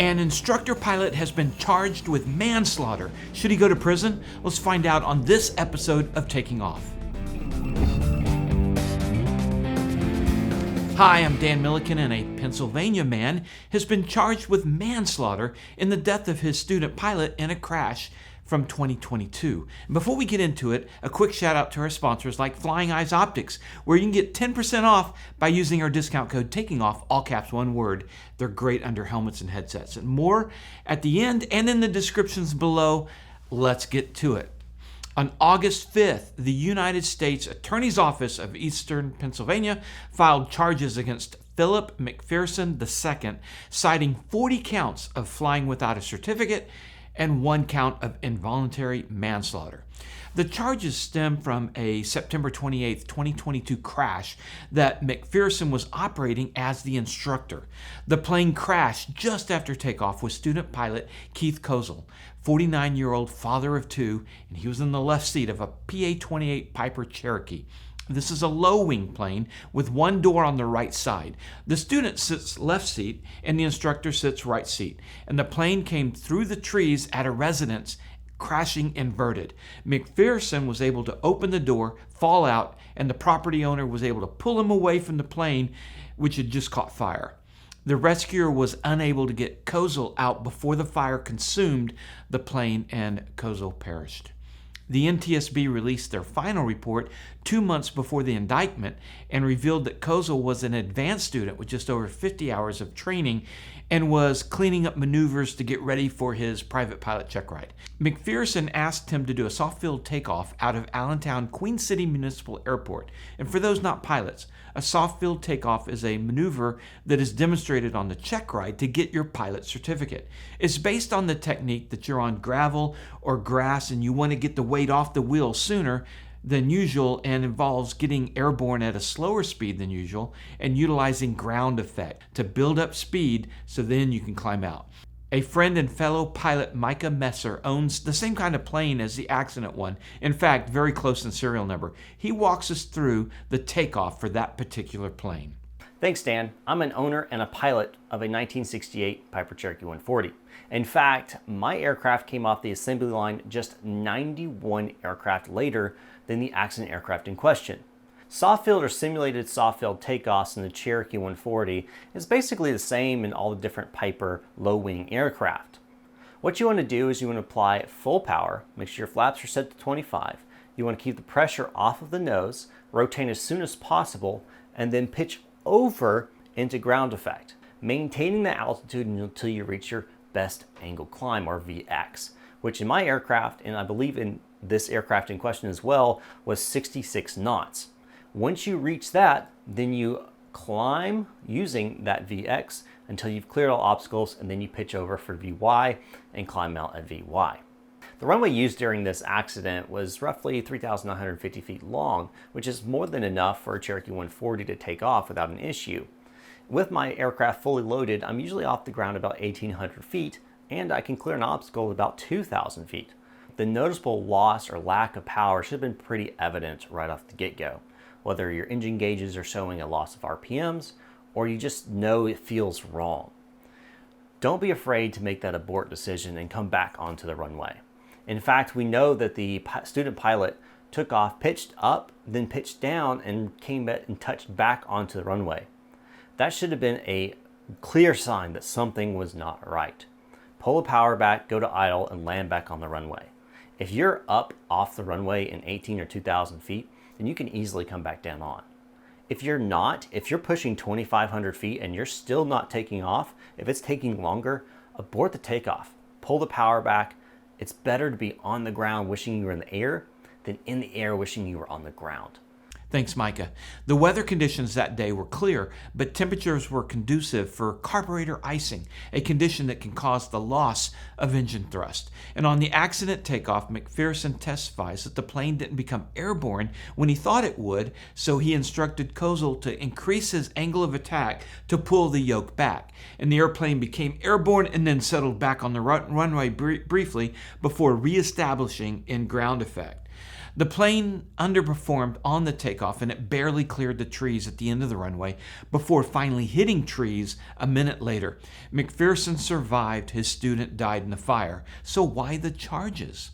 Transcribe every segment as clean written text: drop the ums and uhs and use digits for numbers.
An instructor pilot has been charged with manslaughter. Should he go to prison? Let's find out on this episode of Taking Off. Hi, I'm Dan Milliken, and a Pennsylvania man has been charged with manslaughter in the death of his student pilot in a crash from 2022. And before we get into it, a quick shout out to our sponsors like Flying Eyes Optics, where you can get 10% off by using our discount code TAKINGOFF, all caps, one word. They're great under helmets and headsets, and more at the end and in the descriptions below. Let's get to it. On August 5th, the United States Attorney's Office of Eastern Pennsylvania filed charges against Philip McPherson II, citing 40 counts of flying without a certificate and 1 count of involuntary manslaughter. The charges stem from a September 28, 2022 crash that McPherson was operating as the instructor. The plane crashed just after takeoff with student pilot Keith Kozel, 49-year-old father of 2, and he was in the left seat of a PA-28 Piper Cherokee. This is a low-wing plane with 1 door on the right side. The student sits left seat and the instructor sits right seat. And the plane came through the trees at a residence, crashing inverted. McPherson was able to open the door, fall out, and the property owner was able to pull him away from the plane, which had just caught fire. The rescuer was unable to get Kozel out before the fire consumed the plane, and Kozel perished. The NTSB released their final report 2 months before the indictment and revealed that Kozel was an advanced student with just over 50 hours of training and was cleaning up maneuvers to get ready for his private pilot check ride. McPherson asked him to do a soft-field takeoff out of Allentown Queen City Municipal Airport. And for those not pilots, a soft-field takeoff is a maneuver that is demonstrated on the check ride to get your pilot certificate. It's based on the technique that you're on gravel or grass and you want to get the weight off the wheel sooner than usual, and involves getting airborne at a slower speed than usual and utilizing ground effect to build up speed so then you can climb out. A friend and fellow pilot, Micah Messer, owns the same kind of plane as the accident one. In fact, very close in serial number. He walks us through the takeoff for that particular plane. Thanks, Dan. I'm an owner and a pilot of a 1968 Piper Cherokee 140. In fact, my aircraft came off the assembly line just 91 aircraft later than the accident aircraft in question. Soft-field or simulated soft-field takeoffs in the Cherokee 140 is basically the same in all the different Piper low-wing aircraft. What you want to do is you want to apply full power, make sure your flaps are set to 25. You want to keep the pressure off of the nose, rotate as soon as possible, and then pitch over into ground effect, maintaining the altitude until you reach your best angle climb, or VX, which in my aircraft, and I believe in this aircraft in question as well, was 66 knots. Once you reach that, then you climb using that VX until you've cleared all obstacles, and then you pitch over for VY and climb out at VY. The runway used during this accident was roughly 3,950 feet long, which is more than enough for a Cherokee 140 to take off without an issue. With my aircraft fully loaded, I'm usually off the ground about 1,800 feet, and I can clear an obstacle at about 2,000 feet. The noticeable loss or lack of power should have been pretty evident right off the get-go, whether your engine gauges are showing a loss of RPMs or you just know it feels wrong. Don't be afraid to make that abort decision and come back onto the runway. In fact, we know that the student pilot took off, pitched up, then pitched down, and came back and touched back onto the runway. That should have been a clear sign that something was not right. Pull the power back, go to idle, and land back on the runway. If you're up off the runway in 18 or 2,000 feet, then you can easily come back down on. If you're not, if you're pushing 2,500 feet and you're still not taking off, if it's taking longer, abort the takeoff. Pull the power back. It's better to be on the ground wishing you were in the air than in the air wishing you were on the ground. Thanks, Micah. The weather conditions that day were clear, but temperatures were conducive for carburetor icing, a condition that can cause the loss of engine thrust. And on the accident takeoff, McPherson testifies that the plane didn't become airborne when he thought it would, so he instructed Kozel to increase his angle of attack to pull the yoke back. And the airplane became airborne and then settled back on the runway briefly before reestablishing in ground effect. The plane underperformed on the takeoff and it barely cleared the trees at the end of the runway before finally hitting trees a minute later. McPherson survived. His student died in the fire. So why the charges?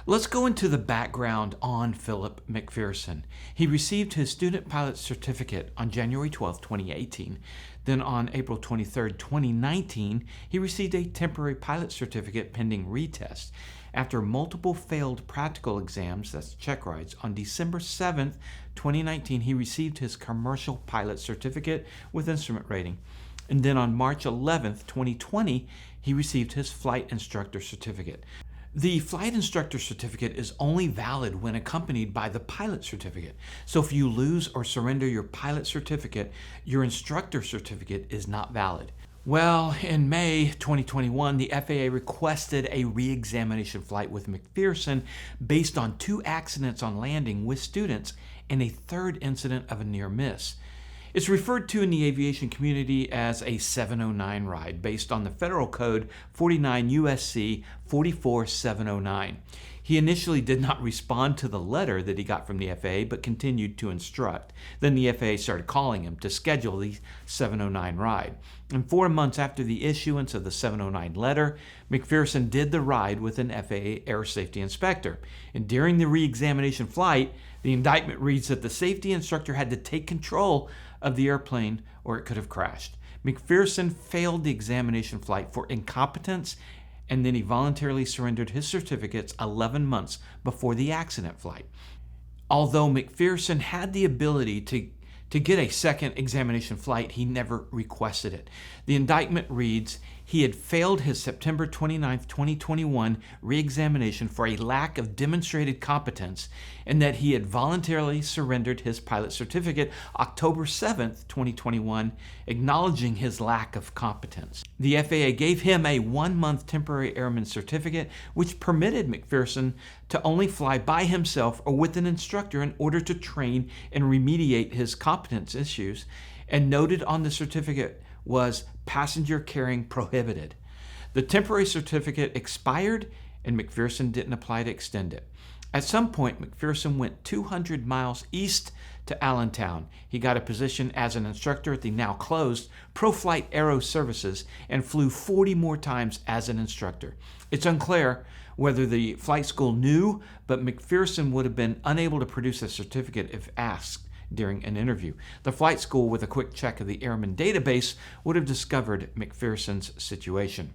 Let's go into the background on Philip McPherson. He received his student pilot certificate on January 12, 2018. Then on April 23, 2019, he received a temporary pilot certificate pending retest. After multiple failed practical exams, that's check rides, on December 7, 2019, he received his commercial pilot certificate with instrument rating. And then on March 11, 2020, he received his flight instructor certificate. The flight instructor certificate is only valid when accompanied by the pilot certificate. So if you lose or surrender your pilot certificate, your instructor certificate is not valid. Well, in May 2021, the FAA requested a re-examination flight with McPherson based on 2 accidents on landing with students and a 3rd incident of a near miss. It's referred to in the aviation community as a 709 ride based on the Federal Code 49 USC 44709. He initially did not respond to the letter that he got from the FAA, but continued to instruct. Then the FAA started calling him to schedule the 709 ride. And 4 months after the issuance of the 709 letter, McPherson did the ride with an FAA air safety inspector. And during the re-examination flight, the indictment reads that the safety instructor had to take control of the airplane or it could have crashed. McPherson failed the examination flight for incompetence, and then he voluntarily surrendered his certificates 11 months before the accident flight. Although McPherson had the ability to get a second examination flight, he never requested it. The indictment reads, he had failed his September 29, 2021 re-examination for a lack of demonstrated competence, and that he had voluntarily surrendered his pilot certificate October 7, 2021, acknowledging his lack of competence. The FAA gave him a 1-month temporary airman certificate, which permitted McPherson to only fly by himself or with an instructor in order to train and remediate his competence issues, and noted on the certificate was passenger carrying prohibited. The temporary certificate expired and McPherson didn't apply to extend it. At some point, McPherson went 200 miles east to Allentown. He got a position as an instructor at the now closed ProFlight Aero Services and flew 40 more times as an instructor. It's unclear whether the flight school knew, but McPherson would have been unable to produce a certificate if asked during an interview. The flight school, with a quick check of the airman database, would have discovered McPherson's situation.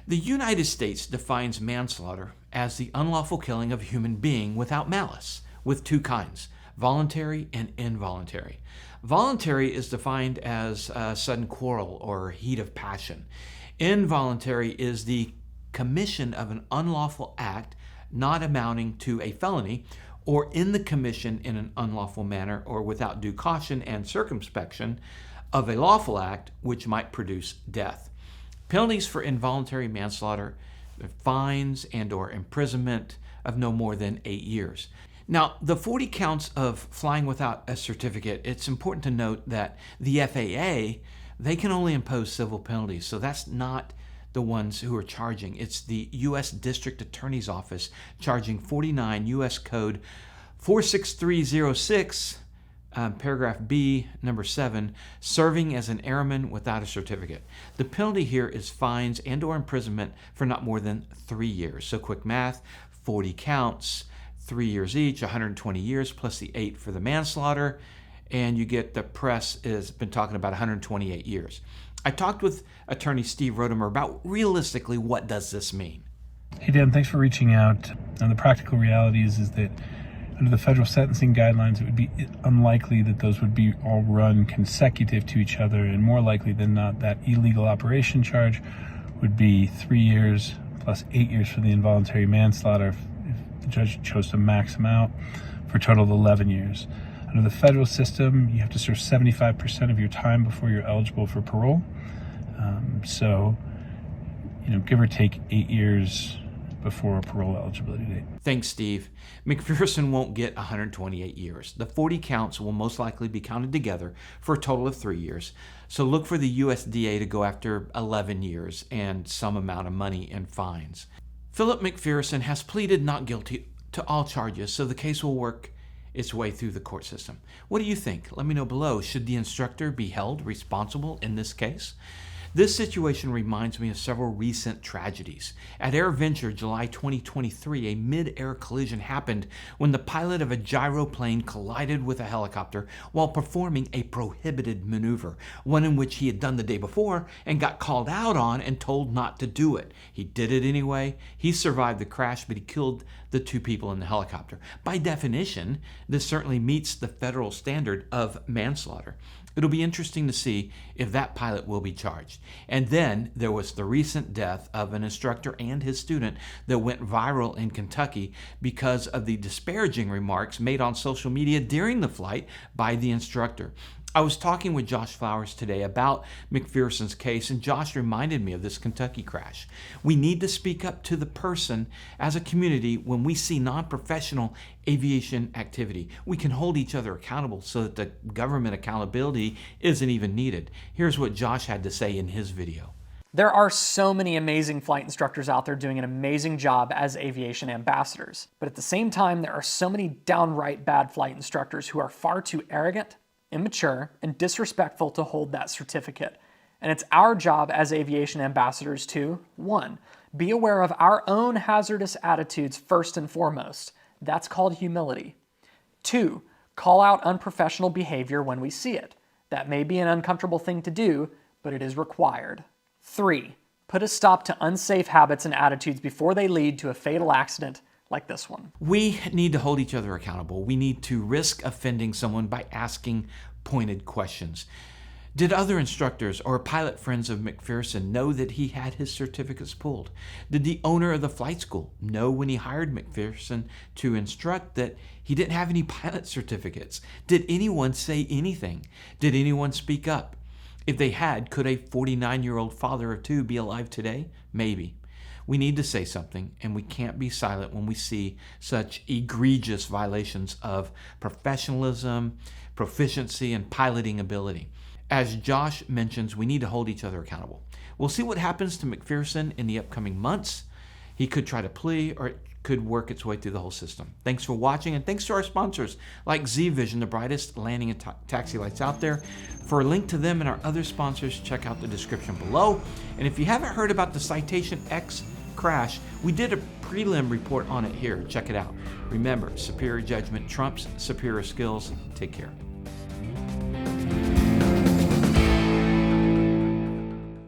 The United States defines manslaughter as the unlawful killing of a human being without malice, with 2 kinds, voluntary and involuntary. Voluntary is defined as a sudden quarrel or heat of passion. Involuntary is the commission of an unlawful act not amounting to a felony, or in the commission in an unlawful manner or without due caution and circumspection of a lawful act which might produce death. Penalties for involuntary manslaughter, fines and or imprisonment of no more than 8 years. Now, the 40 counts of flying without a certificate, it's important to note that the FAA, they can only impose civil penalties, so that's not the ones who are charging. It's the U.S. District Attorney's Office charging 49 U.S. Code 46306, paragraph B, number 7, serving as an airman without a certificate. The penalty here is fines and or imprisonment for not more than 3 years. So quick math, 40 counts, 3 years each, 120 years plus the 8 for the manslaughter, and you get, the press has been talking about 128 years. I talked with attorney Steve Rodemer about realistically what does this mean. Hey Dan, thanks for reaching out. And the practical reality is that under the federal sentencing guidelines, it would be unlikely that those would be all run consecutive to each other, and more likely than not, that illegal operation charge would be 3 years plus 8 years for the involuntary manslaughter if the judge chose to max them out, for a total of 11 years. Under the federal system, you have to serve 75% of your time before you're eligible for parole. So, give or take 8 years before a parole eligibility date. Thanks, Steve. McPherson won't get 128 years. The 40 counts will most likely be counted together for a total of 3 years. So look for the USDA to go after 11 years and some amount of money in fines. Philip McPherson has pleaded not guilty to all charges, so the case will work its way through the court system. What do you think? Let me know below. Should the instructor be held responsible in this case? This situation reminds me of several recent tragedies. At AirVenture, July 2023, a mid-air collision happened when the pilot of a gyroplane collided with a helicopter while performing a prohibited maneuver, one in which he had done the day before and got called out on and told not to do it. He did it anyway. He survived the crash, but he killed the two people in the helicopter. By definition, this certainly meets the federal standard of manslaughter. It'll be interesting to see if that pilot will be charged. And then there was the recent death of an instructor and his student that went viral in Kentucky because of the disparaging remarks made on social media during the flight by the instructor. I was talking with Josh Flowers today about McPherson's case, and Josh reminded me of this Kentucky crash. We need to speak up to the person as a community when we see non-professional aviation activity. We can hold each other accountable so that the government accountability isn't even needed. Here's what Josh had to say in his video. There are so many amazing flight instructors out there doing an amazing job as aviation ambassadors. But at the same time, there are so many downright bad flight instructors who are far too arrogant, immature, and disrespectful to hold that certificate. And it's our job as aviation ambassadors to, 1, be aware of our own hazardous attitudes first and foremost. That's called humility. 2, call out unprofessional behavior when we see it. That may be an uncomfortable thing to do, but it is required. 3, put a stop to unsafe habits and attitudes before they lead to a fatal accident like this one. We need to hold each other accountable. We need to risk offending someone by asking pointed questions. Did other instructors or pilot friends of McPherson know that he had his certificates pulled? Did the owner of the flight school know when he hired McPherson to instruct that he didn't have any pilot certificates? Did anyone say anything? Did anyone speak up? If they had, could a 49-year-old father of two be alive today? Maybe. We need to say something, and we can't be silent when we see such egregious violations of professionalism, proficiency, and piloting ability. As Josh mentions, we need to hold each other accountable. We'll see what happens to McPherson in the upcoming months. He could try to plea, or it could work its way through the whole system. Thanks for watching, and thanks to our sponsors like Z-Vision, the brightest landing and taxi lights out there. For a link to them and our other sponsors, check out the description below. And if you haven't heard about the Citation X crash, we did a prelim report on it here. Check it out. Remember, superior judgment trumps superior skills. Take care.